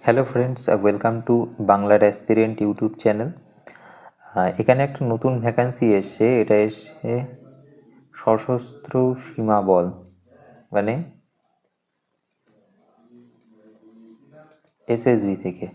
Hello friends, welcome to বাংলার aspirant YouTube channel. এখানে একটা নতুন ভ্যাকান্সি এসছে। এটা এসছে সশস্ত্র সীমা বল, মানে এসএসবি থেকে।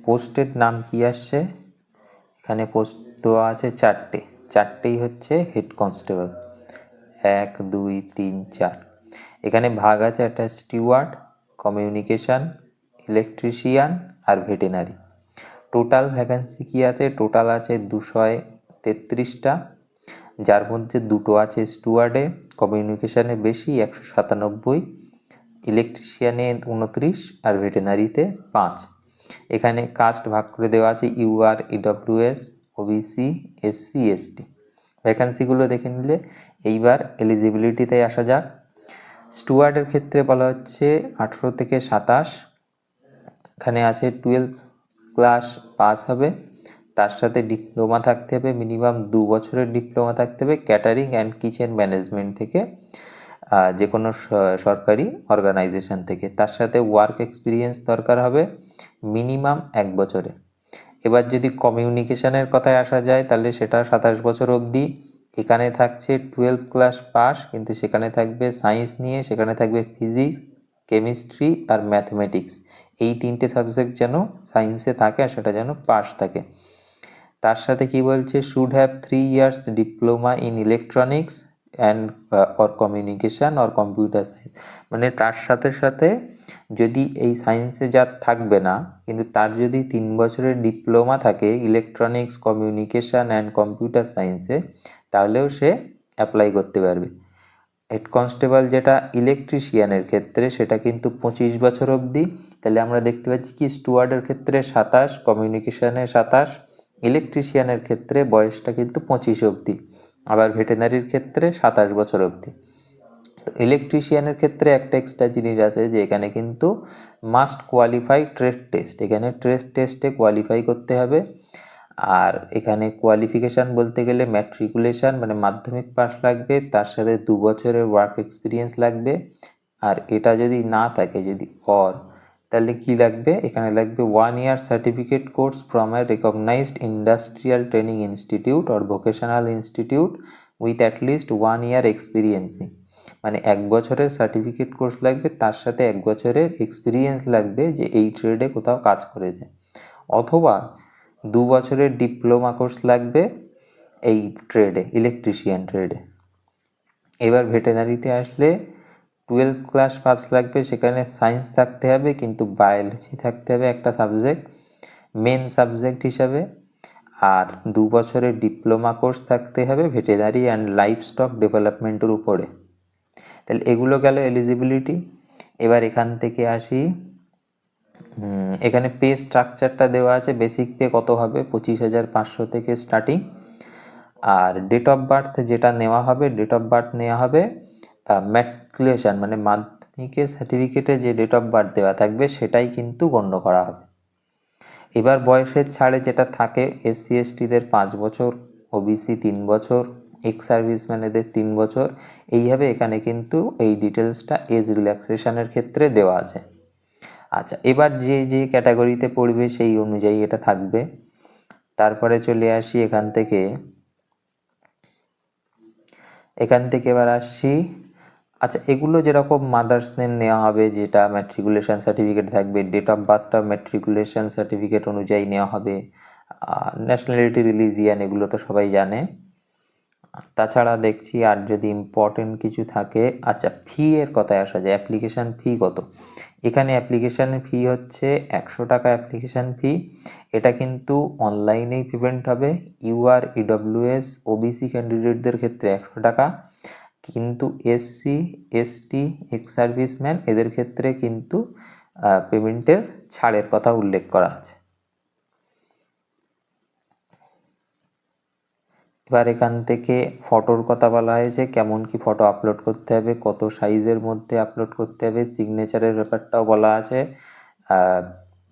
পোস্টের নাম কি আসছে? এখানে পোস্ট দেওয়া আছে চারটেই হচ্ছে হেড কনস্টেবল, 1, 2, 3, 4। এখানে ভাগ আছে একটা স্টিওয়ার্ড, কমিউনিকেশান, ইলেকট্রিশিয়ান আর ভেটেনারি। টোটাল ভ্যাকান্সি কি আছে? টোটাল আছে 233টা, যার মধ্যে দুটো আছে স্টুয়ার্ডে, কমিউনিকেশানে বেশি 197, ইলেকট্রিশিয়ানে 29 আর ভেটেনারিতে 5। এখানে কাস্ট ভাগ করে দেওয়া আছে UR, EWS, OBC, SC, ST. ভ্যাকান্সিগুলো দেখে নিলে এইবার এলিজিবিলিটিতে আসা যাক। স্টুয়ার্ডের ক্ষেত্রে বলা হচ্ছে 18 থেকে 27। এখানে আছে 12 ক্লাস পাস হবে, তার সাথে ডিপ্লোমা থাকতে হবে, মিনিমাম 2 বছরের ডিপ্লোমা থাকতে হবে ক্যাটারিং অ্যান্ড কিচেন ম্যানেজমেন্ট থেকে, যে কোনো সরকারি অর্গানাইজেশন থেকে। তার সাথে ওয়ার্ক এক্সপিরিয়েন্স দরকার হবে মিনিমাম 1 বছরে। এবার যদি কমিউনিকেশনের কথায় আসা যায় তাহলে সেটা 27 বছর অবধি। এখানে থাকছে 12 ক্লাস পাস, কিন্তু সেখানে থাকবে সায়েন্স নিয়ে, সেখানে থাকবে ফিজিক্স, কেমিস্ট্রি আর ম্যাথমেটিক্স। এই 3টে সাবজেক্ট যেন সায়েন্সে থাকে আর সেটা যেন পাস থাকে। তার সাথে কি বলছে, should have 3 years diploma in electronics and or communication or computer science. মানে তার সাথে সাথে যদি এই সায়েন্সে যা থাকবে না, কিন্তু তার যদি 3 বছরের ডিপ্লোমা থাকে ইলেকট্রনিক্স, কমিউনিকেশান অ্যান্ড কম্পিউটার সায়েন্সে, তাহলেও সে অ্যাপ্লাই করতে পারবে। হেড কনস্টেবল যেটা ইলেকট্রিশিয়ানের ক্ষেত্রে সেটা কিন্তু 25 বছর অবধি। তাহলে আমরা দেখতে পাচ্ছি কি স্টুয়ার্ডের ক্ষেত্রে 27, কমিউনিকেশানে 27, ইলেকট্রিশিয়ানের ক্ষেত্রে বয়সটা কিন্তু 25 অবধি, আবার ভেটেনারির ক্ষেত্রে 27 বছর অবধি। তো ইলেকট্রিশিয়ানের ক্ষেত্রে একটা এক্সট্রা জিনিস আছে যে এখানে কিন্তু মাস্ট কোয়ালিফাই ট্রেড টেস্ট, এখানে ট্রেড টেস্টে কোয়ালিফাই করতে হবে। আর এখানে কোয়ালিফিকেশান বলতে গেলে ম্যাট্রিকুলেশান মানে মাধ্যমিক পাস লাগবে, তার সাথে 2 বছরের ওয়ার্ক এক্সপিরিয়েন্স লাগবে। আর এটা যদি না থাকে, যদি তাহলে কি লাগবে? এখানে লাগবে 1 year certificate course from a recognized industrial training institute or vocational institute with at least 1 year experiencing. মানে 1 বছরের সার্টিফিকেট কোর্স লাগবে, তার সাথে 1 বছরের এক্সপিরিয়েন্স লাগবে যে এই ট্রেডে কোথাও কাজ করেছে, অথবা 2 বছরের ডিপ্লোমা কোর্স লাগবে এই ট্রেডে, ইলেকট্রিশিয়ান ট্রেডে। এবার ভেটেনারিতে আসলে 12 ক্লাস পাস লাগবে, সেখানে সায়েন্স থাকতে হবে, কিন্তু বায়োলজি থাকতে হবে একটা সাবজেক্ট মেন সাবজেক্ট হিসাবে। আর 2 বছরের ডিপ্লোমা কোর্স থাকতে হবে ভেটেনারি অ্যান্ড লাইফ স্টক ডেভেলপমেন্টের উপরে। তাহলে এগুলো গেল এলিজিবিলিটি। এবার এখান থেকে আসি, এখানে পে স্ট্রাকচারটা দেওয়া আছে। বেসিক পে কত হবে? 25,500 থেকে স্টার্টিং। আর ডেট অফ বার্থ যেটা নেওয়া হবে, ডেট অফ বার্থ নেওয়া হবে ম্যাট্রিকুলেশন মানে মাধ্যমিকের সার্টিফিকেটে যে ডেট অফ বার্থ দেওয়া থাকবে সেটাই কিন্তু গণ্য করা হবে। এবার বয়সের ছাড়ে যেটা থাকে, এসসি এসটিদের 5 বছর, ওবিসি 3 বছর, এক্স সার্ভিসম্যানেদের 3 বছর। এইভাবে এখানে কিন্তু এই ডিটেলসটা এজ রিল্যাক্সেশনের ক্ষেত্রে দেওয়া আছে। আচ্ছা, এবার যে যে ক্যাটাগরিতে পড়বে সেই অনুযায়ী এটা থাকবে। তারপরে চলে আসি এখান থেকে এবার আসছি। আচ্ছা, এগুলো যেরকম মাদার্স নেম নেওয়া হবে, যেটা ম্যাট্রিকুলেশন সার্টিফিকেট থাকবে, ডেট অফ বার্থটা ম্যাট্রিকুলেশন সার্টিফিকেট অনুযায়ী নেওয়া হবে, ন্যাশনালিটি, রিলিজিয়ান, এগুলো তো সবাই জানে। তাছাড়া দেখছি আর যদি ইম্পর্টেন্ট কিছু থাকে। আচ্ছা, ফি এর কথায় আসা যায়। অ্যাপ্লিকেশান ফি কত? এখানে অ্যাপ্লিকেশানের ফি হচ্ছে 100 টাকা অ্যাপ্লিকেশান ফি। এটা কিন্তু অনলাইনেই পেমেন্ট হবে। ইউআর, ইডব্লিউএস, ওবিসি ক্যান্ডিডেটদের ক্ষেত্রে 100 টাকা, কিন্তু এসসি, এসটি, এক্স সার্ভিসম্যান এদের ক্ষেত্রে কিন্তু পেমেন্টের ছাড়ের কথা উল্লেখ করা আছে। এবার এখান থেকে ফটোর কথা বলা হয়েছে, কেমন কি ফটো আপলোড করতে হবে, কত সাইজের মধ্যে আপলোড করতে হবে। সিগনেচারের ব্যাপারটাও বলা আছে,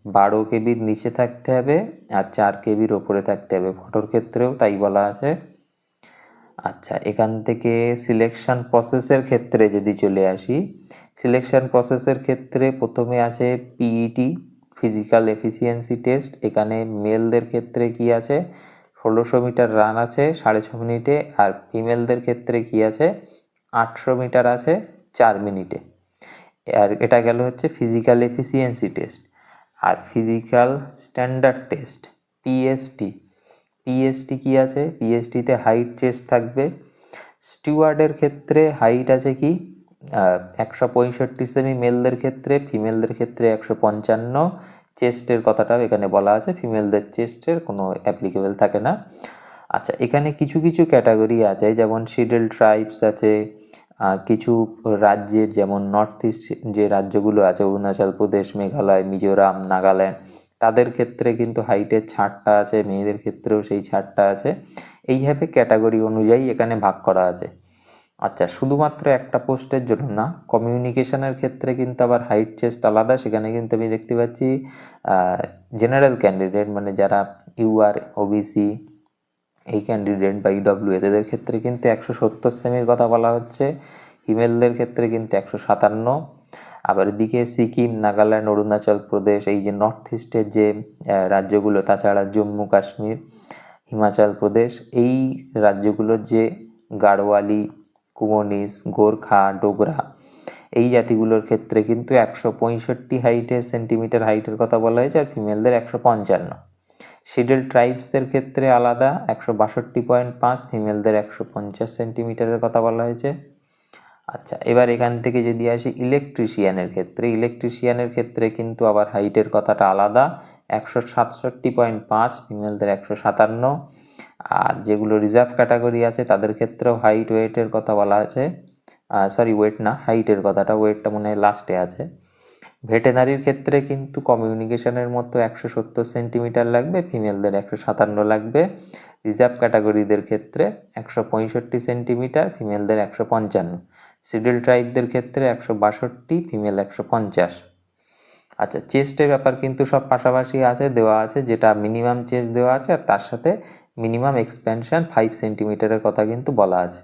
12 কেবির নিচে থাকতে হবে আর 4 কেবির ওপরে থাকতে হবে, ফটোর ক্ষেত্রেও তাই বলা আছে। আচ্ছা, এখান থেকে সিলেকশন প্রসেসের ক্ষেত্রে যদি চলে আসি, সিলেকশন প্রসেসের ক্ষেত্রে প্রথমে আছে পিইটি, ফিজিক্যাল এফিসিয়েন্সি টেস্ট। এখানে মেলদের ক্ষেত্রে কি আছে, 1600 মিটার রান আছে 6.5 মিনিটে, আর ফিমেলদের ক্ষেত্রে কি আছে, 800 মিটার আছে 4 মিনিটে। আর এটা গেল হচ্ছে ফিজিক্যাল এফিসিয়েন্সি টেস্ট। আর ফিজিক্যাল স্ট্যান্ডার্ড টেস্ট পিএসটি কি আছে, পিএসটিতে হাইট চেস্ট থাকবে। স্টুয়ার্ডের ক্ষেত্রে হাইট আছে কি 165 সেমি মেলদের ক্ষেত্রে, ফিমেলদের ক্ষেত্রে 155। চেস্টের কথাটাও এখানে বলা আছে, ফিমেলদের চেস্টের কোনো অ্যাপ্লিকেবল থাকে না। আচ্ছা, এখানে কিছু কিছু ক্যাটাগরি আছে, যেমন শিডেল ট্রাইবস আছে, কিছু রাজ্যের যেমন নর্থ ইস্ট যে রাজ্যগুলো আছে, অরুণাচল প্রদেশ, মেঘালয়, মিজোরাম, নাগাল্যান্ড, তাদের ক্ষেত্রে কিন্তু হাইটের ছাড়টা আছে, মেয়েদের ক্ষেত্রেও সেই ছাড়টা আছে। এইভাবে ক্যাটাগরি অনুযায়ী এখানে ভাগ করা আছে। আচ্ছা, শুধুমাত্র একটা পোস্টের জন্য না, কমিউনিকেশনের ক্ষেত্রে কিন্তু আবার হাইট চেস্ট আলাদা। সেখানে কিন্তু আমি দেখতে পাচ্ছি জেনারেল ক্যান্ডিডেট, মানে যারা ইউআর, ওবিসি, এই ক্যান্ডিডেট বা ইডব্লিউএস, এদের ক্ষেত্রে কিন্তু 170 সেমির কথা বলা হচ্ছে, ফিমেলদের ক্ষেত্রে কিন্তু 157। আবার এদিকে সিকিম, নাগাল্যান্ড, অরুণাচল প্রদেশ, এই যে নর্থ ইস্টের যে রাজ্যগুলো, তাছাড়া জম্মু কাশ্মীর, হিমাচল প্রদেশ, এই রাজ্যগুলোর যে গাড়োয়ালি, কুমনিস, গোর্খা, ডোগরা, এই জাতিগুলোর ক্ষেত্রে কিন্তু 165 হাইটের সেন্টিমিটার হাইটের কথা বলা হয়েছে, আর ফিমেলদের 155। শিডেল ট্রাইবসদের ক্ষেত্রে আলাদা 162.5, ফিমেলদের 150 সেন্টিমিটারের কথা বলা হয়েছে। আচ্ছা, এবার এখান থেকে যদি আসি ইলেকট্রিশিয়ানের ক্ষেত্রে কিন্তু আবার হাইটের কথাটা আলাদা, 167.5, ফিমেলদের 157। আর যেগুলো রিজার্ভ ক্যাটাগরি আছে তাদের ক্ষেত্রেও হাইট ওয়েটের কথা বলা আছে, ওয়েট না, হাইটের কথাটা, ওয়েটটা মনে হয় লাস্টে আছে। ভেটেনারির ক্ষেত্রে কিন্তু কমিউনিকেশনের মতো 170 সেন্টিমিটার লাগবে, ফিমেলদের 157 লাগবে। রিজার্ভ ক্যাটাগরিদের ক্ষেত্রে 165 সেন্টিমিটার, ফিমেলদের 155। শিডেল ট্রাইবদের ক্ষেত্রে 162, ফিমেল 150। আচ্ছা, চেস্টের ব্যাপার কিন্তু সব পাশাপাশি আছে, দেওয়া আছে, যেটা মিনিমাম চেস্ট দেওয়া আছে, আর তার সাথে মিনিমাম এক্সপ্যানশন 5 সেন্টিমিটারের কথা কিন্তু বলা আছে।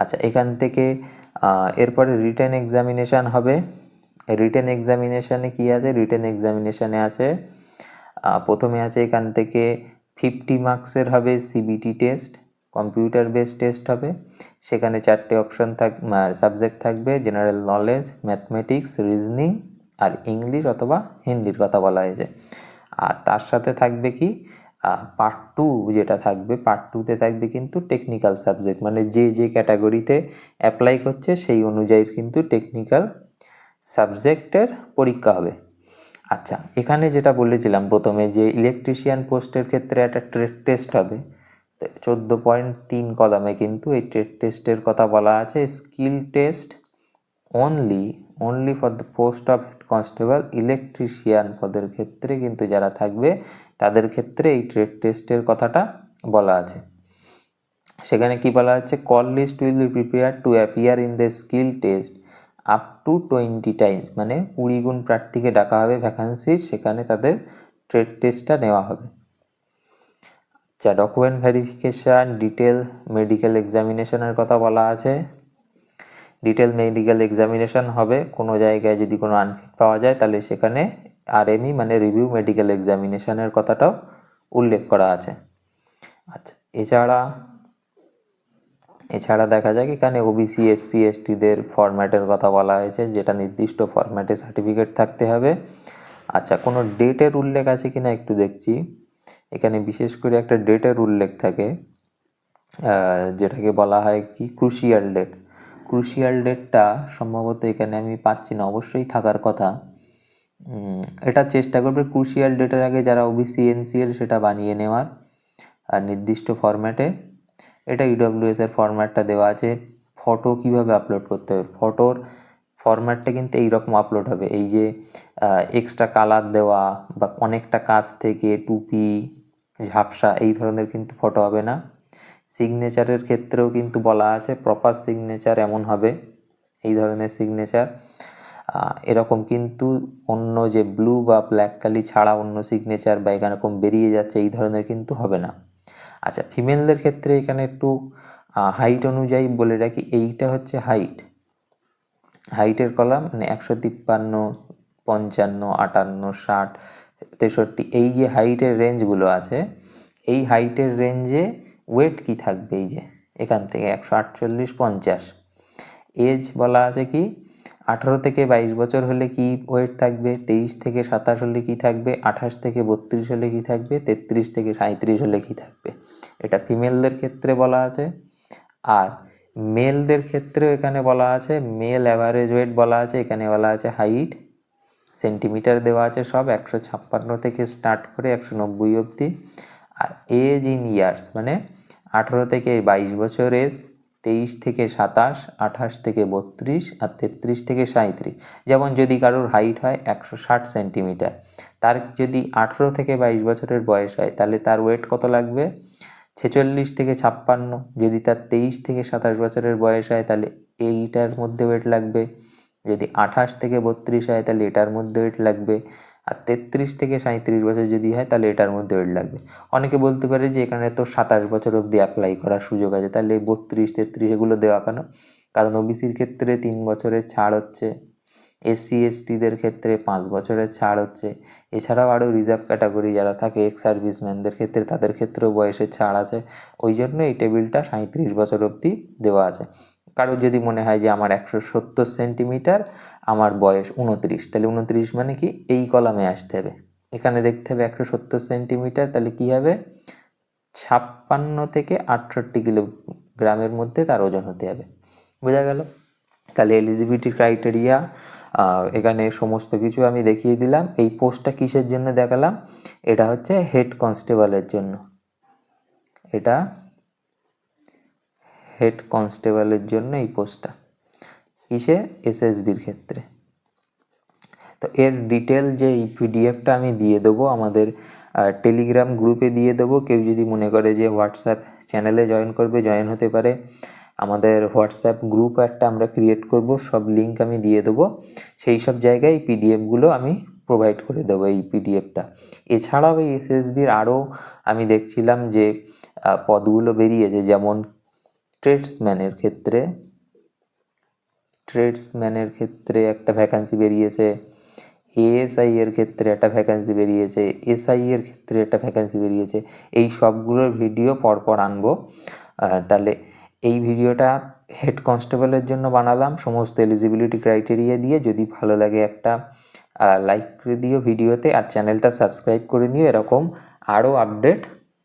আচ্ছা, এখান থেকে এরপরে রিটেন এক্সামিনেশান হবে। রিটেন এক্সামিনেশানে কি আছে, রিটেন এক্সামিনেশানে আছে প্রথমে আছে এখান থেকে 50 মার্কসের হবে CBT test, computer based test হবে। সেখানে 4টে অপশন সাবজেক্ট থাকবে, জেনারেল নলেজ, ম্যাথমেটিক্স, রিজনিং আর ইংলিশ অথবা হিন্দির কথা বলা হয়েছে। আর তার সাথে থাকবে কি পার্ট 2, যেটা থাকবে পার্ট 2তে থাকবে কিন্তু টেকনিক্যাল সাবজেক্ট, মানে যে যে ক্যাটাগরিতে অ্যাপ্লাই করছে সেই অনুযায়ী কিন্তু টেকনিক্যাল সাবজেক্টের পরীক্ষা হবে। আচ্ছা, এখানে যেটা বলেছিলাম প্রথমে, যে ইলেকট্রিশিয়ান পোস্টের ক্ষেত্রে একটা ট্রেড টেস্ট হবে, 14.3 কলামে কিন্তু এই ট্রেড টেস্টের কথা বলা আছে। Skill test only for the post of head constable, electrician পদের ক্ষেত্রে কিন্তু যারা থাকবে তাদের ক্ষেত্রে এই ট্রেড টেস্টের কথাটা বলা আছে। সেখানে কি বলা হচ্ছে, call list will be prepare to appear in the skill test up to 20 times, মানে 20 গুণ প্রার্থীকে ডাকা হবে ভ্যাকান্সির, সেখানে তাদের ট্রেড টেস্টটা নেওয়া হবে। আচ্ছা, ডকুমেন্ট ভেরিফিকেশান, ডিটেল মেডিকেল এক্সামিনেশনের কথা বলা আছে। ডিটেল মেডিকেল এক্সামিনেশন হবে, কোনো জায়গায় যদি কোনো আনফিট পাওয়া যায় তাহলে সেখানে আরএমই মানে রিভিউ মেডিকেল এক্সামিনেশনের কথাটাও উল্লেখ করা আছে। আচ্ছা, এছাড়া দেখা যায় এখানে ওবিসি, এসসি, এসটিদের ফরম্যাটের কথা বলা হয়েছে, যেটা নির্দিষ্ট ফরম্যাটে সার্টিফিকেট থাকতে হবে। আচ্ছা, কোনো ডেটের উল্লেখ আছে কিনা একটু দেখছি। এখানে বিশেষ করে একটা ডেটের উল্লেখ থাকে, যেটাকে বলা হয় কি ক্রুশিয়াল ডেট। ক্রুশিয়াল ডেটটা সম্ভবত এখানে আমি পাচ্ছি না, অবশ্যই থাকার কথা। এটা চেষ্টা করবে ক্রুশিয়াল ডেটের আগে যারা ওবিসি, এনসিএল সেটা বানিয়ে নেওয়ার, আর নির্দিষ্ট ফরম্যাটে। এটা ইডব্লিউএস এর ফরম্যাটটা দেওয়া আছে। ফটো কিভাবে আপলোড করতে হবে, ফটোর ফরম্যাটটা কিন্তু এইরকম আপলোড হবে, এই যে এক্সট্রা কালার দেওয়া বা অনেকটা কাছ থেকে টুপি, ঝাপসা, এই ধরনের কিন্তু ফটো হবে না। সিগনেচারের ক্ষেত্রেও কিন্তু বলা আছে প্রপার সিগনেচার এমন হবে, এই ধরনের সিগনেচার। এরকম কিন্তু অন্য যে ব্লু বা ব্ল্যাক কালি ছাড়া অন্য সিগনেচার বা এরকম বেরিয়ে যাচ্ছে এই ধরনের কিন্তু হবে না। আচ্ছা, ফিমেলদের ক্ষেত্রে এখানে একটু হাইট অনুযায়ী বলে রাখি, এইটা হচ্ছে হাইটের কলাম, মানে 153 55, 58, 60, 63, এই যে হাইটের রেঞ্জগুলো আছে, এই হাইটের রেঞ্জে ওয়েট কি থাকবে, এই যে এখান থেকে 148, 50। এজ বলা আছে কি 18 থেকে 22 বছর হলে কি ওয়েট থাকবে, 23 থেকে 27 হলে কি থাকবে, 28 থেকে 32 হলে কি থাকবে, 33 থেকে 37 হলে কি থাকবে। এটা ফিমেলদের ক্ষেত্রে বলা আছে। আর মেলদের ক্ষেত্রেও এখানে বলা আছে, মেল অ্যাভারেজ ওয়েট বলা আছে, এখানে বলা আছে হাইট সেন্টিমিটার দেওয়া আছে সব 156 থেকে স্টার্ট করে 190 অবধি। আর এজ ইন ইয়ার্স মানে 18 থেকে 22 বছর এজ, 23 থেকে 27, 28 থেকে 32 আর 33 থেকে 37। যেমন যদি কারোর হাইট হয় 160 সেন্টিমিটার, তার যদি 18 থেকে 22 বছরের বয়স হয় তাহলে তার ওয়েট কত লাগবে, 46 থেকে 56। যদি তার 23 থেকে 27 বছরের বয়স হয় তাহলে এইটার মধ্যে ওয়েট লাগবে। যদি 28 থেকে 32 হয় তাহলে এটার মধ্যে ওয়েট লাগবে। আর 33 থেকে 37 বছর যদি হয় তাহলে এটার মধ্যে ওয়েট লাগবে। অনেকে বলতে পারে যে এখানে তো 27 বছর অবধি অ্যাপ্লাই করার সুযোগ আছে, তাহলে 32, 33 এগুলো দেওয়া কেন? কারণ ওবিসির ক্ষেত্রে 3 বছরের ছাড় হচ্ছে, SC STদের ক্ষেত্রে 5 বছরের ছাড় হচ্ছে। এছাড়াও আরও রিজার্ভ ক্যাটাগরি যারা থাকে, এক্স সার্ভিসম্যানদের ক্ষেত্রে, তাদের ক্ষেত্রেও বয়সের ছাড় আছে। ওই জন্য এই টেবিলটা 37 বছর অবধি দেওয়া আছে। কারোর যদি মনে হয় যে আমার 170 সেন্টিমিটার, আমার বয়স 29, তাহলে 29 মানে কি এই কলামে আসতে হবে, এখানে দেখতে হবে 170 সেন্টিমিটার, তাহলে কি হবে 56 থেকে 68 কিলোগ্রামের মধ্যে তার ওজন হতে হবে। বোঝা গেল? তাহলে এলিজিবিলিটি ক্রাইটেরিয়া এখানে সমস্ত কিছু আমি দেখিয়ে দিলাম। এই পোস্টটা কিসের জন্য দেখালাম, এটা হচ্ছে হেড কনস্টেবলের জন্য, এটা হেড কনস্টেবলের জন্য এই পোস্টটা, কিসে, SSBর ক্ষেত্রে। তো এর ডিটেল যে এই পিডিএফটা আমি দিয়ে দেবো আমাদের টেলিগ্রাম গ্রুপে দিয়ে দেবো। কেউ যদি মনে করে যে হোয়াটসঅ্যাপ চ্যানেলে জয়েন করবে, জয়েন হতে পারে। আমাদের হোয়াটসঅ্যাপ গ্রুপ একটা আমরা ক্রিয়েট করব, সব লিঙ্ক আমি দিয়ে দেবো। সেই সব জায়গায় এই পিডিএফগুলো আমি প্রোভাইড করে দেবো, এই পিডিএফটা। এছাড়াও এই SSBর আরও আমি দেখছিলাম যে পদগুলো বেরিয়েছে, যেমন ট্রেডসম্যানের ক্ষেত্রে একটা ভ্যাকান্সি বেরিয়েছে, ASI এর ক্ষেত্রে একটা ভ্যাকান্সি বেরিয়েছে, SI এর ক্ষেত্রে একটা ভ্যাকান্সি বেরিয়েছে। এই সবগুলোর ভিডিও পরপর আনবো। তাহলে এই ভিডিওটা হেড কনস্টেবলের জন্য বানালাম সমস্ত এলিজিবিলিটি ক্রাইটেরিয়া দিয়ে। যদি ভালো লাগে একটা লাইক করে দিও ভিডিওতে, আর চ্যানেলটা সাবস্ক্রাইব করে নিও। এরকম আরও আপডেট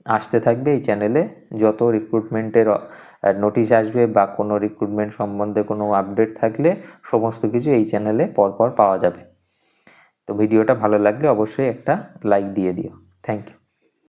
আসতে থাকবে এই চ্যানেলে। যত রিক্রুটমেন্টের নোটিশ আসবে বা কোনো রিক্রুটমেন্ট সম্বন্ধে কোনো আপডেট থাকলে সমস্ত কিছু এই চ্যানেলে পরপর পাওয়া যাবে। তো ভিডিওটা ভালো লাগলে অবশ্যই একটা লাইক দিয়ে দিও। Thank you.